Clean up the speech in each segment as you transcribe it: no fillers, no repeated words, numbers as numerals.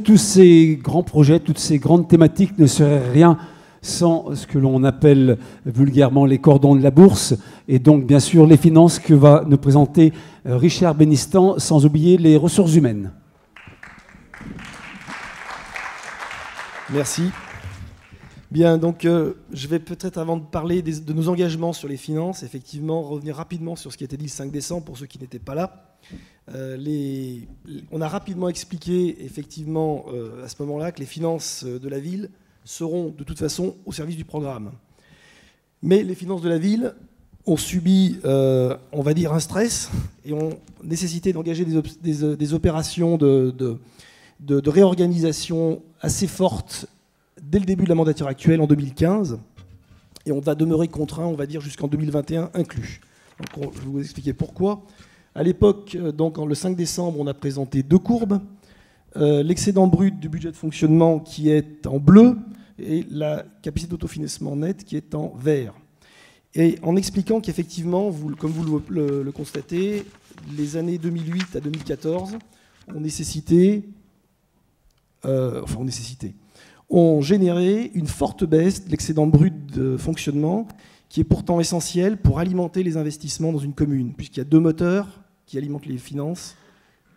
tous ces grands projets, toutes ces grandes thématiques ne seraient rien sans ce que l'on appelle vulgairement les cordons de la bourse, et donc bien sûr les finances que va nous présenter Richard Benistan, sans oublier les ressources humaines. Merci. Bien, donc je vais peut-être, avant de parler de nos engagements sur les finances, effectivement revenir rapidement sur ce qui a été dit le 5 décembre pour ceux qui n'étaient pas là. On a rapidement expliqué effectivement à ce moment-là que les finances de la ville seront de toute façon au service du programme. Mais les finances de la ville ont subi, on va dire, un stress et ont nécessité d'engager des opérations de réorganisation assez fortes dès le début de la mandature actuelle en 2015. Et on va demeurer contraint, on va dire, jusqu'en 2021 inclus. Donc, je vais vous expliquer pourquoi. À l'époque, donc le 5 décembre, on a présenté deux courbes. L'excédent brut du budget de fonctionnement qui est en bleu et la capacité d'autofinancement net qui est en vert. Et en expliquant qu'effectivement, comme vous le constatez, les années 2008 à 2014 ont généré une forte baisse de l'excédent brut de fonctionnement qui est pourtant essentiel pour alimenter les investissements dans une commune, puisqu'il y a deux moteurs qui alimentent les finances.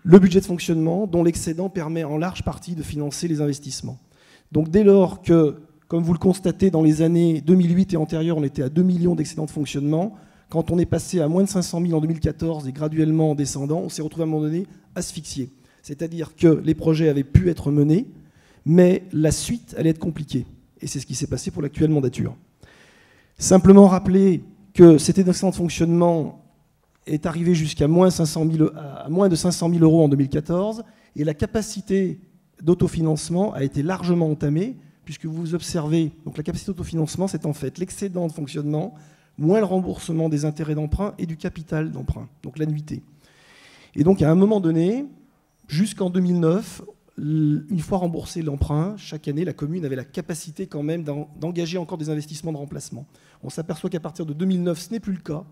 Le budget de fonctionnement, dont l'excédent permet en large partie de financer les investissements. Donc dès lors que, comme vous le constatez, dans les années 2008 et antérieures, on était à 2 millions d'excédents de fonctionnement, quand on est passé à moins de 500 000 en 2014 et graduellement en descendant, on s'est retrouvé à un moment donné asphyxié. C'est-à-dire que les projets avaient pu être menés, mais la suite allait être compliquée. Et c'est ce qui s'est passé pour l'actuelle mandature. Simplement rappeler que cet excédent de fonctionnement est arrivé jusqu'à moins de 500 000 euros en 2014, et la capacité d'autofinancement a été largement entamée, puisque vous observez, donc la capacité d'autofinancement, c'est en fait l'excédent de fonctionnement, moins le remboursement des intérêts d'emprunt et du capital d'emprunt, donc l'annuité. Et donc à un moment donné, jusqu'en 2009, une fois remboursé l'emprunt, chaque année, la commune avait la capacité quand même d'engager encore des investissements de remplacement. On s'aperçoit qu'à partir de 2009, ce n'est plus le cas.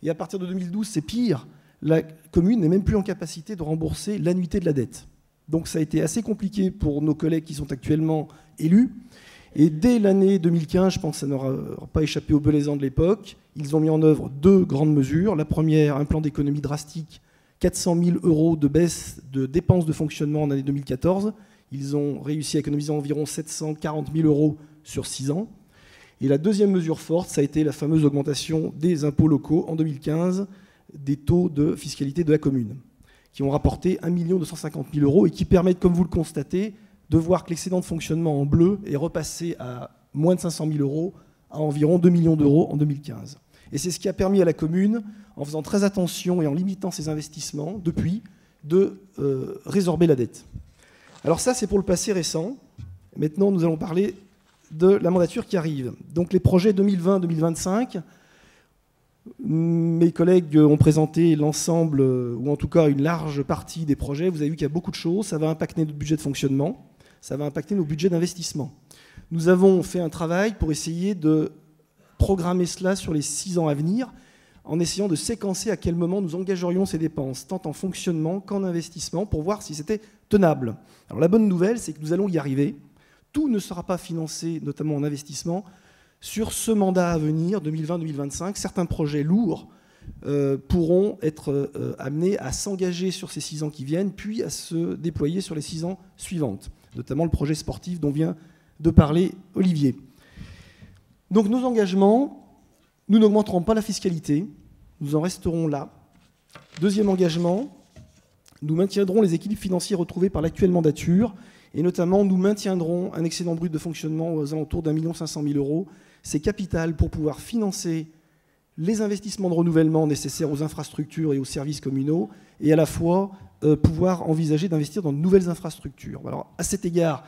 Et à partir de 2012, c'est pire. La commune n'est même plus en capacité de rembourser l'annuité de la dette. Donc ça a été assez compliqué pour nos collègues qui sont actuellement élus. Et dès l'année 2015, je pense que ça n'aura pas échappé aux belaisans de l'époque, ils ont mis en œuvre deux grandes mesures. La première, un plan d'économie drastique, 400 000 euros de baisse de dépenses de fonctionnement en année 2014. Ils ont réussi à économiser environ 740 000 euros sur 6 ans. Et la deuxième mesure forte, ça a été la fameuse augmentation des impôts locaux en 2015, des taux de fiscalité de la commune, qui ont rapporté 1 250 000 euros et qui permettent, comme vous le constatez, de voir que l'excédent de fonctionnement en bleu est repassé à moins de 500 000 euros, à environ 2 millions d'euros en 2015. Et c'est ce qui a permis à la commune, en faisant très attention et en limitant ses investissements, depuis, de résorber la dette. Alors ça, c'est pour le passé récent. Maintenant, nous allons parler de la mandature qui arrive. Donc les projets 2020-2025, mes collègues ont présenté l'ensemble, ou en tout cas une large partie des projets. Vous avez vu qu'il y a beaucoup de choses. Ça va impacter notre budget de fonctionnement, ça va impacter nos budgets d'investissement. Nous avons fait un travail pour essayer de programmer cela sur les 6 ans à venir, en essayant de séquencer à quel moment nous engagerions ces dépenses, tant en fonctionnement qu'en investissement, pour voir si c'était tenable. Alors la bonne nouvelle, c'est que nous allons y arriver. Tout ne sera pas financé, notamment en investissement, sur ce mandat à venir, 2020-2025. Certains projets lourds pourront être amenés à s'engager sur ces 6 ans qui viennent, puis à se déployer sur les 6 ans suivantes, notamment le projet sportif dont vient de parler Olivier. Donc nos engagements, nous n'augmenterons pas la fiscalité, nous en resterons là. Deuxième engagement, nous maintiendrons les équilibres financiers retrouvés par l'actuelle mandature, et notamment nous maintiendrons un excédent brut de fonctionnement aux alentours d'1 500 000 euros. C'est capital pour pouvoir financer les investissements de renouvellement nécessaires aux infrastructures et aux services communaux, et à la fois pouvoir envisager d'investir dans de nouvelles infrastructures. Alors à cet égard,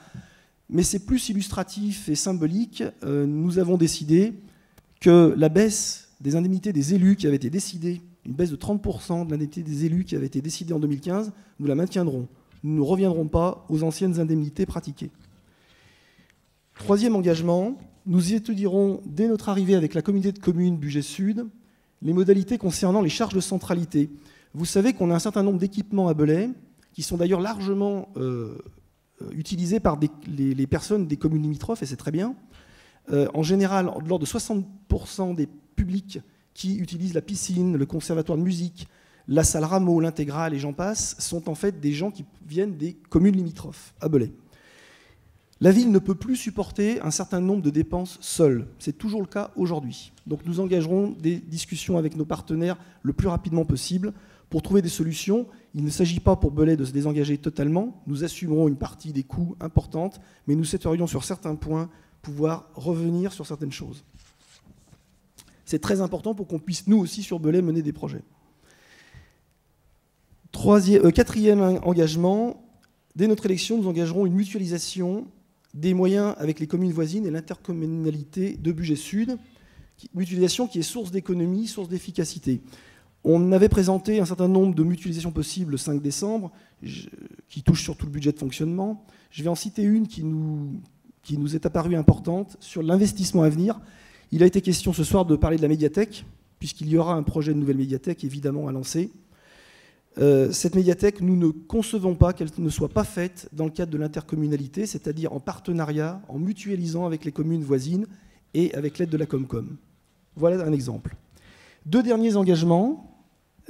mais c'est plus illustratif et symbolique, nous avons décidé que la baisse des indemnités des élus qui avait été décidée, une baisse de 30% de l'indemnité des élus qui avait été décidée en 2015, nous la maintiendrons. Nous ne reviendrons pas aux anciennes indemnités pratiquées. Troisième engagement, nous étudierons dès notre arrivée avec la communauté de communes Bugey Sud les modalités concernant les charges de centralité. Vous savez qu'on a un certain nombre d'équipements à Belay, qui sont d'ailleurs largement utilisé par les personnes des communes limitrophes, et c'est très bien. En général, de l'ordre de 60% des publics qui utilisent la piscine, le conservatoire de musique, la salle Rameau, l'intégrale et j'en passe, sont en fait des gens qui viennent des communes limitrophes, à Belay. La ville ne peut plus supporter un certain nombre de dépenses seule. C'est toujours le cas aujourd'hui. Donc nous engagerons des discussions avec nos partenaires le plus rapidement possible pour trouver des solutions. Il ne s'agit pas pour Belay de se désengager totalement. Nous assumerons une partie des coûts importantes, mais nous souhaiterions sur certains points pouvoir revenir sur certaines choses. C'est très important pour qu'on puisse, nous aussi, sur Belay, mener des projets. Quatrième engagement, dès notre élection, nous engagerons une mutualisation des moyens avec les communes voisines et l'intercommunalité de Bugey Sud, mutualisation qui est source d'économie, source d'efficacité. On avait présenté un certain nombre de mutualisations possibles le 5 décembre, qui touchent surtout le budget de fonctionnement. Je vais en citer une qui nous est apparue importante sur l'investissement à venir. Il a été question ce soir de parler de la médiathèque, puisqu'il y aura un projet de nouvelle médiathèque évidemment à lancer. Cette médiathèque, nous ne concevons pas qu'elle ne soit pas faite dans le cadre de l'intercommunalité, c'est-à-dire en partenariat, en mutualisant avec les communes voisines et avec l'aide de la Comcom. Voilà un exemple. 2 derniers engagements.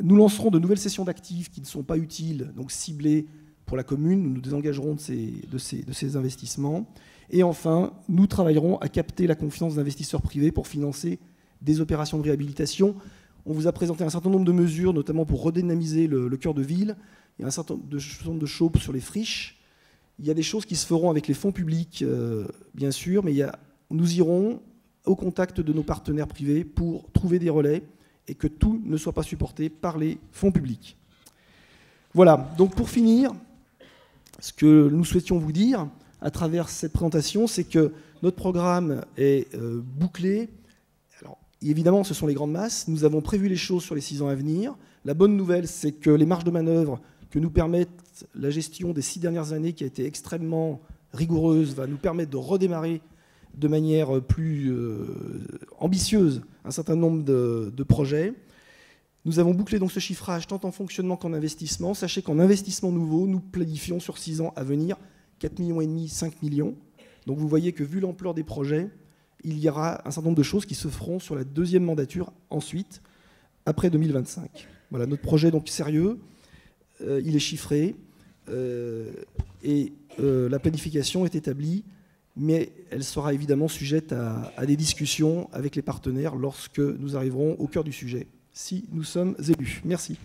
Nous lancerons de nouvelles sessions d'actifs qui ne sont pas utiles, donc ciblées pour la commune. Nous nous désengagerons de ces investissements. Et enfin, nous travaillerons à capter la confiance d'investisseurs privés pour financer des opérations de réhabilitation. On vous a présenté un certain nombre de mesures, notamment pour redynamiser le cœur de ville. Il y a un certain nombre de choses sur les friches. Il y a des choses qui se feront avec les fonds publics, bien sûr, mais nous irons au contact de nos partenaires privés pour trouver des relais et que tout ne soit pas supporté par les fonds publics. Voilà, donc pour finir, ce que nous souhaitions vous dire à travers cette présentation, c'est que notre programme est bouclé. Évidemment, ce sont les grandes masses. Nous avons prévu les choses sur les 6 ans à venir. La bonne nouvelle, c'est que les marges de manœuvre que nous permettent la gestion des 6 dernières années, qui a été extrêmement rigoureuse, va nous permettre de redémarrer de manière plus ambitieuse un certain nombre de projets. Nous avons bouclé donc ce chiffrage tant en fonctionnement qu'en investissement. Sachez qu'en investissement nouveau, nous planifions sur 6 ans à venir 4,5 millions, 5 millions. Donc vous voyez que vu l'ampleur des projets, il y aura un certain nombre de choses qui se feront sur la 2e mandature ensuite, après 2025. Voilà, notre projet donc sérieux, il est chiffré, et la planification est établie, mais elle sera évidemment sujette à des discussions avec les partenaires lorsque nous arriverons au cœur du sujet, si nous sommes élus. Merci.